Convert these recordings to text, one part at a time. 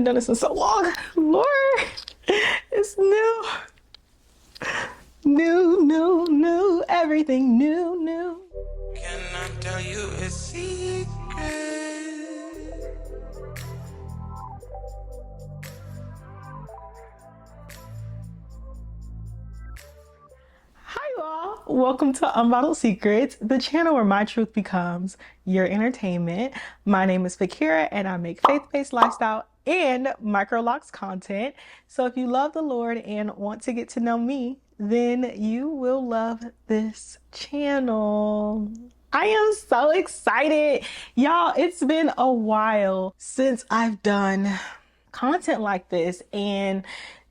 haven't done this in so long. Lord, it's new. New, everything new. Can I tell you a secret? Hi you all, welcome to Unbottled Secrets, the channel where my truth becomes your entertainment. My name is Fakira and I make faith-based lifestyle and micro-locks content. So if you love the Lord and want to get to know me, then you will love this channel. I am so excited. Y'all, it's been a while since I've done content like this, and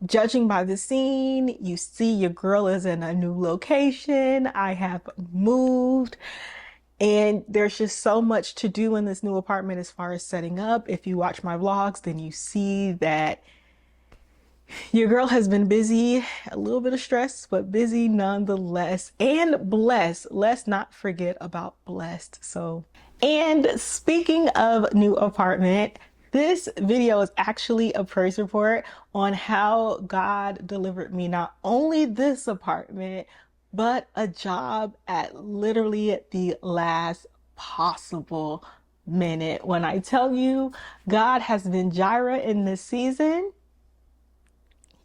judging by the scene, you see your girl is in a new location. I have moved and there's just so much to do in this new apartment as far as setting up. If you watch my vlogs, then you see that your girl has been busy, a little bit of stress, but busy nonetheless, and blessed. Let's not forget about blessed. And speaking of new apartment, this video is actually a praise report on how God delivered me not only this apartment, but a job at literally the last possible minute. When I tell you God has been Jireh in this season,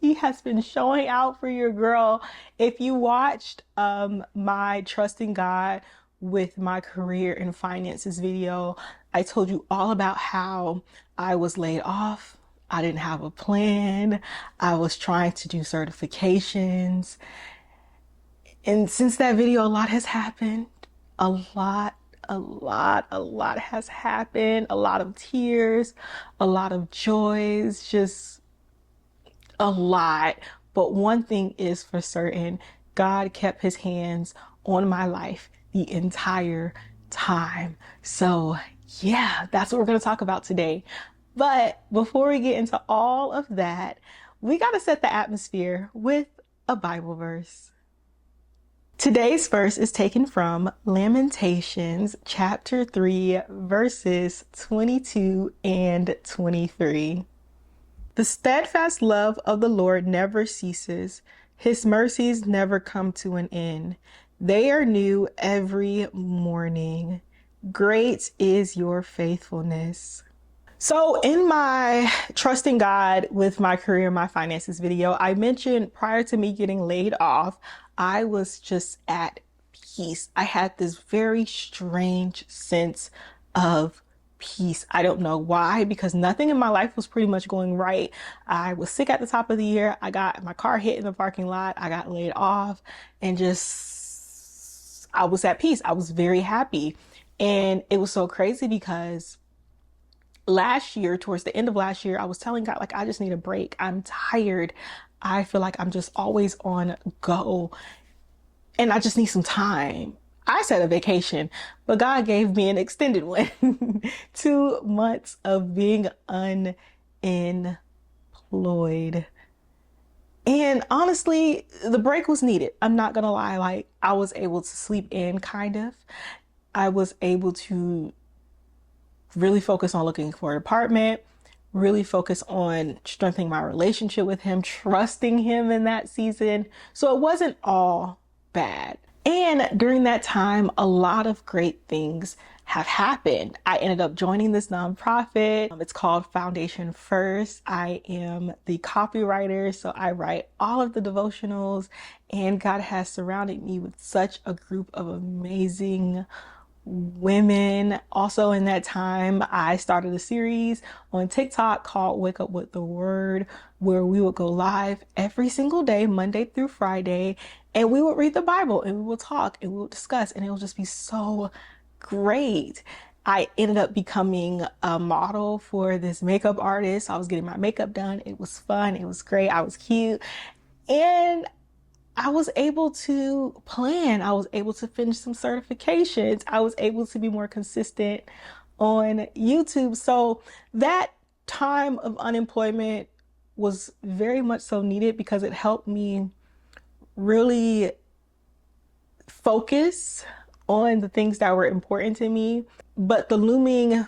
He has been showing out for your girl. If you watched my Trusting God with my career and finances video, I told you all about how I was laid off. I didn't have a plan. I was trying to do certifications. And since that video, a lot has happened. A lot has happened. A lot of tears, a lot of joys, just a lot. But one thing is for certain, God kept his hands on my life the entire time. So yeah, that's what we're going to talk about today. But before we get into all of that, we got to set the atmosphere with a Bible verse. Today's verse is taken from Lamentations chapter 3, verses 22 and 23. The steadfast love of the Lord never ceases. His mercies never come to an end. They are new every morning. Great is your faithfulness. So in my Trusting God with my career and my finances video, I mentioned prior to me getting laid off, I was just at peace. I had this very strange sense of peace. I don't know why, because nothing in my life was pretty much going right. I was sick at the top of the year. I got my car hit in the parking lot. I got laid off and I was at peace. I was very happy. And it was so crazy because last year, towards the end of last year, I was telling God, like, I just need a break. I'm tired. I feel like I'm just always on go and I just need some time. I said a vacation, but God gave me an extended one. 2 months of being unemployed. And honestly, the break was needed. I'm not gonna lie. Like, I was able to sleep in, kind of. I was able to really focus on looking for an apartment, really focus on strengthening my relationship with him, trusting him in that season. So it wasn't all bad. And during that time, a lot of great things have happened. I ended up joining this nonprofit. It's called Foundation First. I am the copywriter, so I write all of the devotionals, and God has surrounded me with such a group of amazing women. Also in that time, I started a series on TikTok called Wake Up with the Word, where we would go live every single day, Monday through Friday, and we would read the Bible and we would talk and we would discuss, and it would just be so great. I ended up becoming a model for this makeup artist. I was getting my makeup done. It was fun. It was great. I was cute. And I was able to plan. I was able to finish some certifications. I was able to be more consistent on YouTube. So that time of unemployment was very much so needed because it helped me really focus on the things that were important to me. But the looming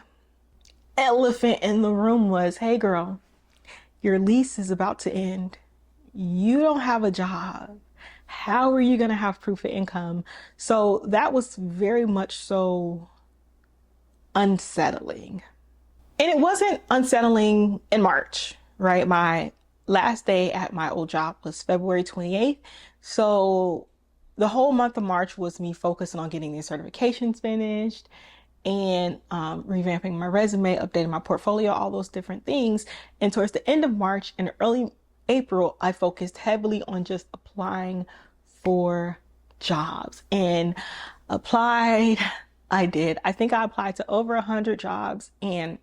elephant in the room was, hey girl, Your lease is about to end. You don't have a job. How are you going to have proof of income? So that was very much so unsettling. And it wasn't unsettling in March, right? My last day at my old job was February 28th. So the whole month of March was me focusing on getting these certifications finished and revamping my resume, updating my portfolio, all those different things. And towards the end of March and early April, I focused heavily on just applying for jobs and applied. I did. I think I applied to over 100 jobs, and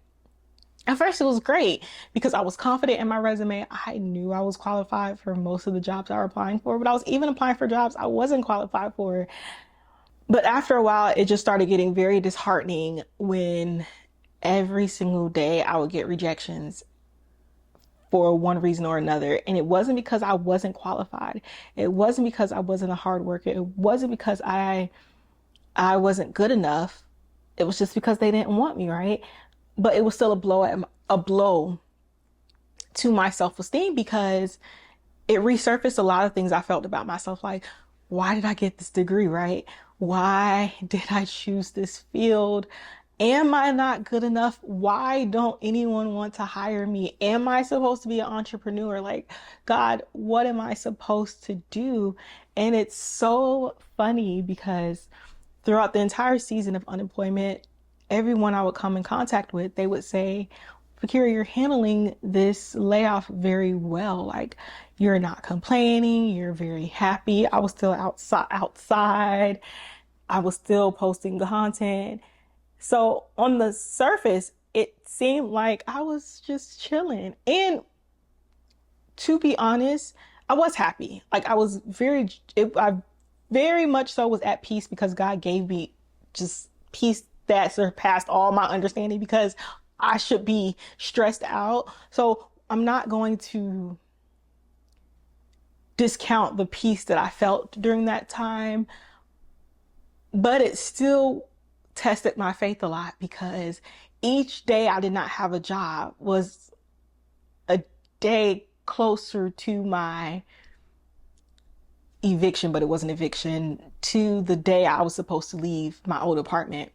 at first it was great because I was confident in my resume. I knew I was qualified for most of the jobs I was applying for, but I was even applying for jobs I wasn't qualified for. But after a while, it just started getting very disheartening when every single day I would get rejections for one reason or another. And it wasn't because I wasn't qualified. It wasn't because I wasn't a hard worker. It wasn't because I wasn't good enough. It was just because they didn't want me, right? But it was still a blow to my self-esteem because it resurfaced a lot of things I felt about myself. Like, why did I get this degree, right? Why did I choose this field? Am I not good enough? Why don't anyone want to hire me? Am I supposed to be an entrepreneur? Like, God, what am I supposed to do? And it's so funny because throughout the entire season of unemployment, everyone I would come in contact with, they would say, Fakira, you're handling this layoff very well. Like, you're not complaining, you're very happy. I was still outside. I was still posting content. So on the surface, it seemed like I was just chilling. And to be honest, I was happy. Like I very much so was at peace because God gave me just peace that surpassed all my understanding because I should be stressed out. So I'm not going to discount the peace that I felt during that time, but it still tested my faith a lot because each day I did not have a job was a day closer to my eviction, but it wasn't eviction, to the day I was supposed to leave my old apartment.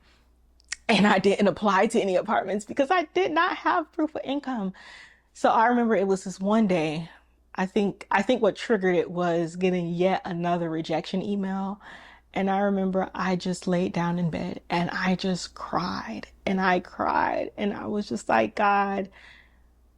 And I didn't apply to any apartments because I did not have proof of income. So I remember it was this one day. I think what triggered it was getting yet another rejection email. And I remember I just laid down in bed and I just cried and I cried and I was just like, God,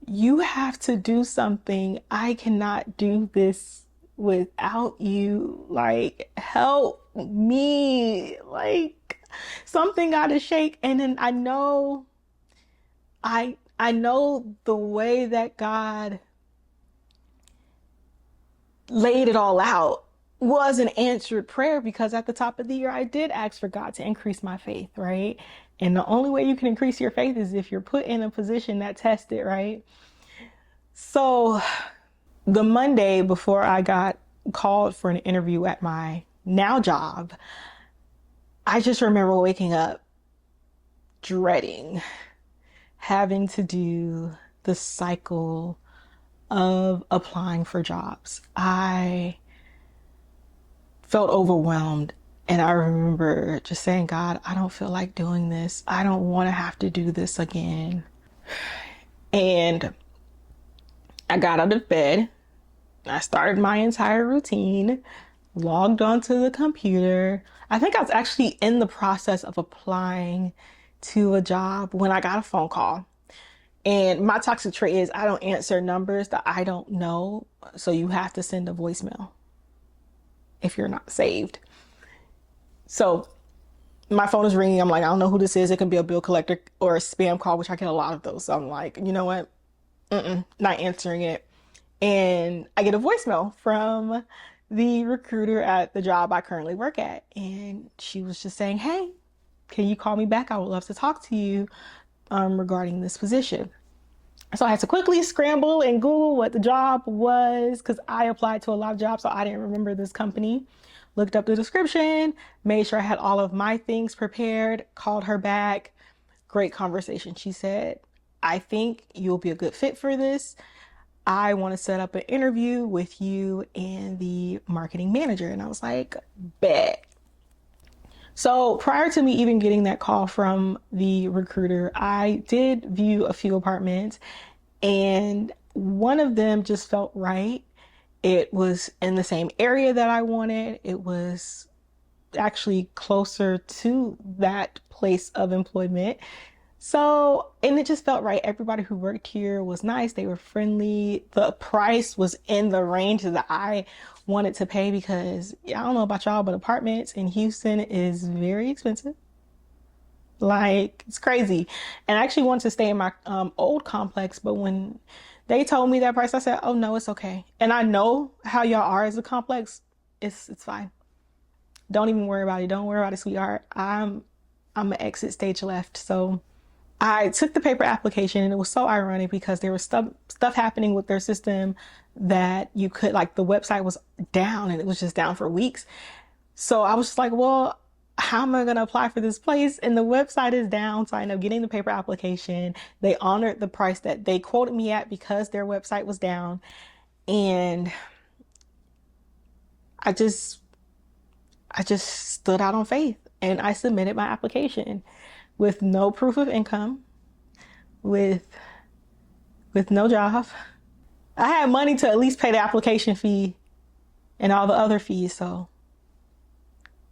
you have to do something. I cannot do this without you. Like, help me. Like, something got to shake. And then I know the way that God laid it all out was an answered prayer because at the top of the year I did ask for God to increase my faith, right? And the only way you can increase your faith is if you're put in a position that tests it, right? So the Monday before I got called for an interview at my now job, I just remember waking up dreading having to do the cycle of applying for jobs. I felt overwhelmed. And I remember just saying, God, I don't feel like doing this. I don't want to have to do this again. And I got out of bed. I started my entire routine, logged onto the computer. I think I was actually in the process of applying to a job when I got a phone call. And my toxic trait is I don't answer numbers that I don't know. So you have to send a voicemail if you're not saved. So my phone is ringing. I'm like, I don't know who this is. It can be a bill collector or a spam call, which I get a lot of those. So I'm like, you know what? Not answering it. And I get a voicemail from the recruiter at the job I currently work at. And she was just saying, hey, can you call me back? I would love to talk to you regarding this position. So I had to quickly scramble and Google what the job was because I applied to a lot of jobs, so I didn't remember this company. Looked up the description, made sure I had all of my things prepared, called her back. Great conversation. She said, I think you'll be a good fit for this. I want to set up an interview with you and the marketing manager. And I was like, bet. So prior to me even getting that call from the recruiter, I did view a few apartments and one of them just felt right. It was in the same area that I wanted. It was actually closer to that place of employment. So, and it just felt right. Everybody who worked here was nice. They were friendly. The price was in the range that I wanted to pay because I don't know about y'all, but apartments in Houston is very expensive. Like, it's crazy. And I actually wanted to stay in my old complex, but when they told me that price, I said, "Oh no, it's okay." And I know how y'all are as a complex. It's fine. Don't even worry about it. Don't worry about it, sweetheart. I'm an exit stage left. So I took the paper application and it was so ironic because there was stuff happening with their system that you could like the website was down and it was just down for weeks. So I was just like, well, how am I going to apply for this place? And the website is down. So I ended up getting the paper application. They honored the price that they quoted me at because their website was down. And I just I just stood out on faith and I submitted my application with no proof of income, with no job. I had money to at least pay the application fee and all the other fees, so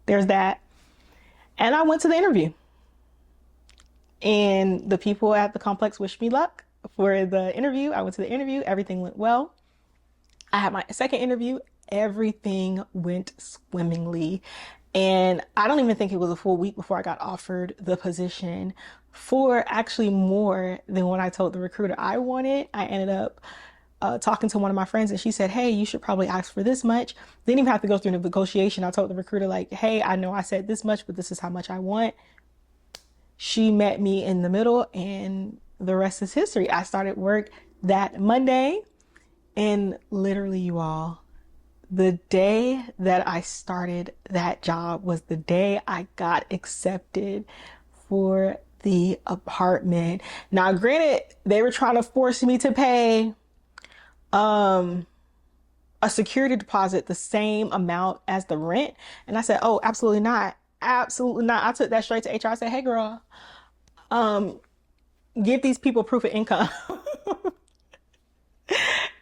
there's that. And I went to the interview. And the people at the complex wished me luck for the interview. I went to the interview, everything went well. I had my second interview, everything went swimmingly. And I don't even think it was a full week before I got offered the position for actually more than what I told the recruiter I wanted. I ended up talking to one of my friends and she said, "Hey, you should probably ask for this much." Didn't even have to go through the negotiation. I told the recruiter like, "Hey, I know I said this much, but this is how much I want." She met me in the middle and the rest is history. I started work that Monday and literally you all, the day that I started that job was the day I got accepted for the apartment. Now, granted, they were trying to force me to pay a security deposit the same amount as the rent. And I said, "Oh, absolutely not. Absolutely not." I took that straight to HR. I said, "Hey girl, give these people proof of income."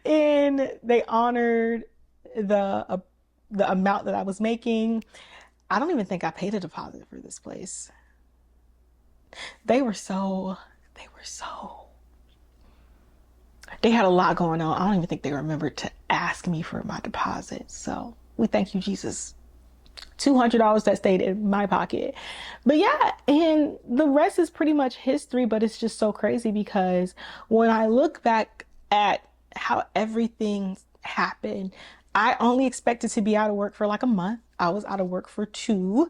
And they honored the the amount that I was making. I don't even think I paid a deposit for this place. They were so they were so they had a lot going on. I don't even think they remembered to ask me for my deposit. So we thank you, Jesus. $200 that stayed in my pocket. But yeah, and the rest is pretty much history, but it's just so crazy because when I look back at how everything happened, I only expected to be out of work for like a month. I was out of work for 2.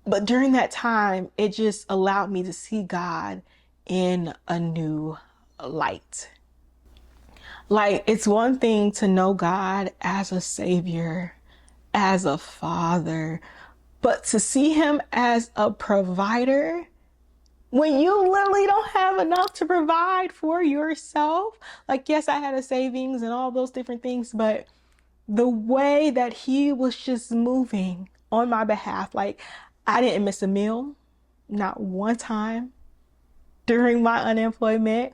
But during that time, it just allowed me to see God in a new light. Like, it's one thing to know God as a savior, as a father, but to see him as a provider when you literally don't have enough to provide for yourself. Like, yes, I had a savings and all those different things, but the way that he was just moving on my behalf, like, I didn't miss a meal, not one time during my unemployment.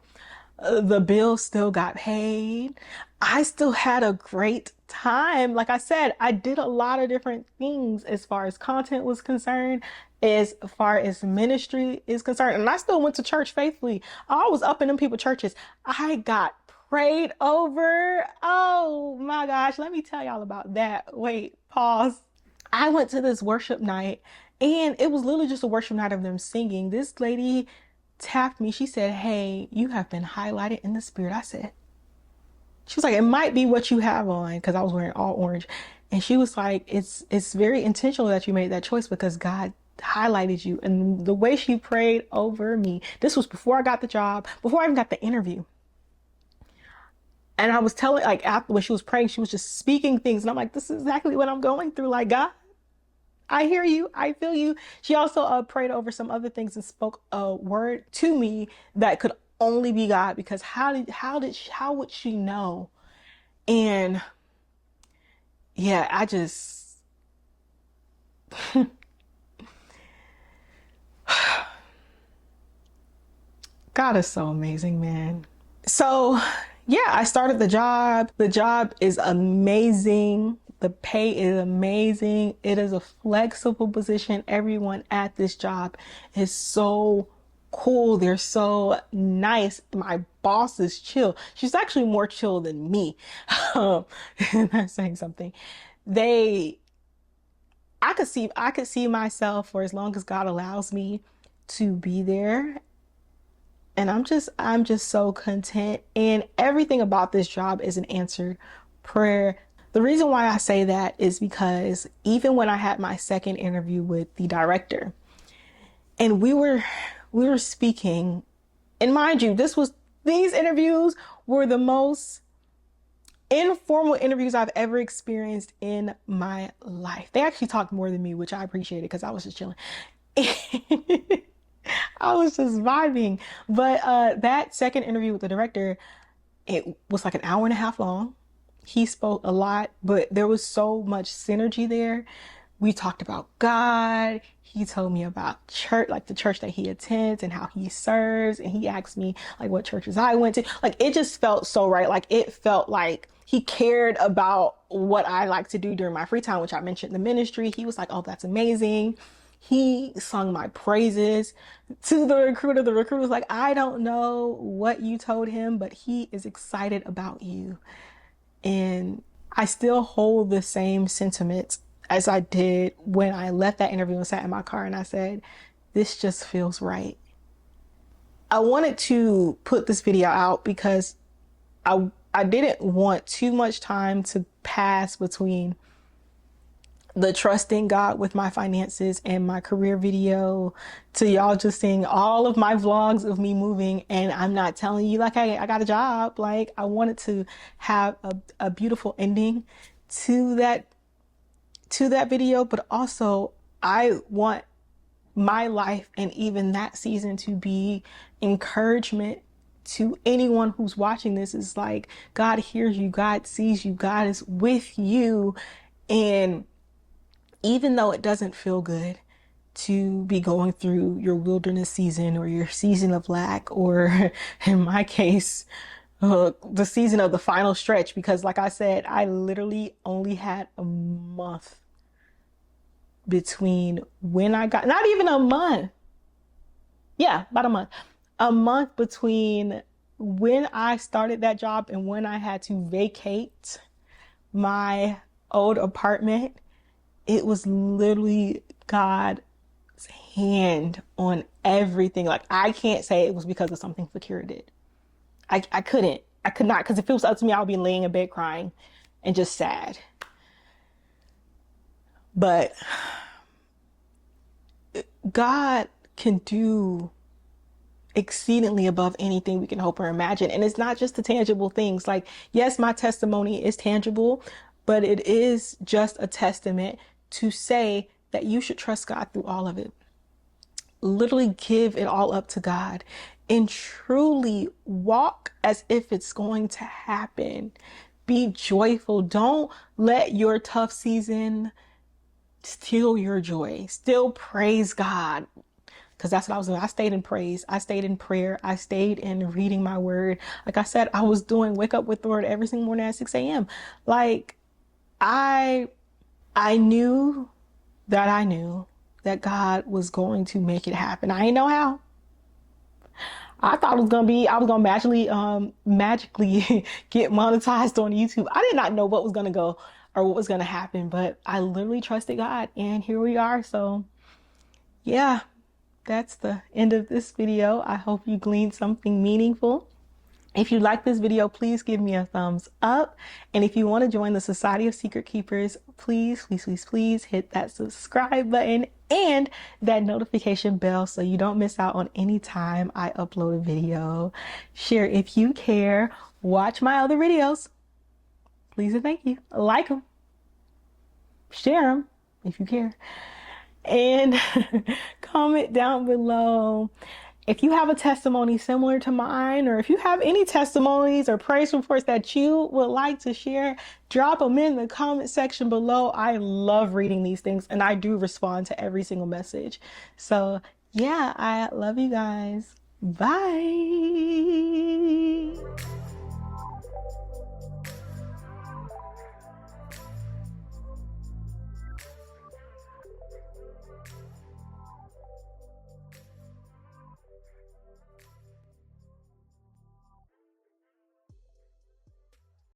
The bill still got paid. I still had a great time. Like I said, I did a lot of different things as far as content was concerned, as far as ministry is concerned. And I still went to church faithfully. I was up in them people churches. I got prayed over. Oh my gosh. Let me tell y'all about that. Wait, pause. I went to this worship night and it was literally just a worship night of them singing. This lady tapped me. She said, "Hey, you have been highlighted in the spirit." I said, she was like, "It might be what you have on," because I was wearing all orange. And she was like, it's very intentional that you made that choice because God highlighted you. And the way she prayed over me, this was before I got the job, before I even got the interview. And I was telling, like, after when she was praying, she was just speaking things. And I'm like, this is exactly what I'm going through. Like, God, I hear you. I feel you. She also prayed over some other things and spoke a word to me that could only be God, because how would she know? And yeah, I just God is so amazing, man. So, yeah, I started the job. The job is amazing. The pay is amazing. It is a flexible position. Everyone at this job is so cool. They're so nice. My boss is chill. She's actually more chill than me. That's saying something. They, I could see myself for as long as God allows me to be there, and I'm just so content, and everything about this job is an answered prayer. The reason why I say that is because even when I had my second interview with the director, and we were speaking, and mind you, these interviews were the most informal interviews I've ever experienced in my life. They actually talked more than me, which I appreciated because I was just chilling. I was just vibing. But that second interview with the director, it was like an hour and a half long. He spoke a lot, but there was so much synergy there. We talked about God. He told me about church, like the church that he attends and how he serves. And he asked me like what churches I went to. Like it just felt so right. Like it felt like he cared about what I like to do during my free time, which I mentioned in the ministry. He was like, "Oh, that's amazing." He sung my praises to the recruiter. The recruiter was like, "I don't know what you told him, but he is excited about you." And I still hold the same sentiments as I did when I left that interview and sat in my car and I said, this just feels right. I wanted to put this video out because I didn't want too much time to pass between the trusting God with my finances and my career video to y'all just seeing all of my vlogs of me moving, and I'm not telling you like, hey, I got a job. Like I wanted to have a beautiful ending to that video, but also I want my life and even that season to be encouragement to anyone who's watching this. Is like, God hears you, God sees you, God is with you. And even though it doesn't feel good to be going through your wilderness season or your season of lack, or in my case, the season of the final stretch, because like I said, I literally only had a month between when I got, not even a month. Yeah, about a month between when I started that job and when I had to vacate my old apartment. It was literally God's hand on everything. Like I can't say it was because of something Fakira did. I couldn't. I could not, because if it was up to me, I would be laying in bed crying and just sad. But God can do exceedingly above anything we can hope or imagine. And it's not just the tangible things. Like, yes, my testimony is tangible, but it is just a testament to say that you should trust God through all of it. Literally give it all up to God and truly walk as if it's going to happen. Be joyful. Don't let your tough season steal your joy. Still praise God, because that's what I was doing. I stayed in praise. I stayed in prayer. I stayed in reading my word. Like I said, I was doing wake up with the Lord every single morning at 6 a.m. Like I knew that God was going to make it happen. I didn't know how. I thought it was gonna be, I was gonna magically get monetized on YouTube. I did not know what was gonna go or what was gonna happen, but I literally trusted God, and here we are. So yeah, that's the end of this video. I hope you gleaned something meaningful. If you like this video, please give me a thumbs up. And if you want to join the Society of Secret Keepers, please, please, please, please hit that subscribe button and that notification bell so you don't miss out on any time I upload a video. Share if you care. Watch my other videos. Please and thank you. Like them. Share them if you care. And comment down below If you have a testimony similar to mine, or if you have any testimonies or praise reports that you would like to share, drop them in the comment section below. I love reading these things and I do respond to every single message. So, yeah, I love you guys. Bye.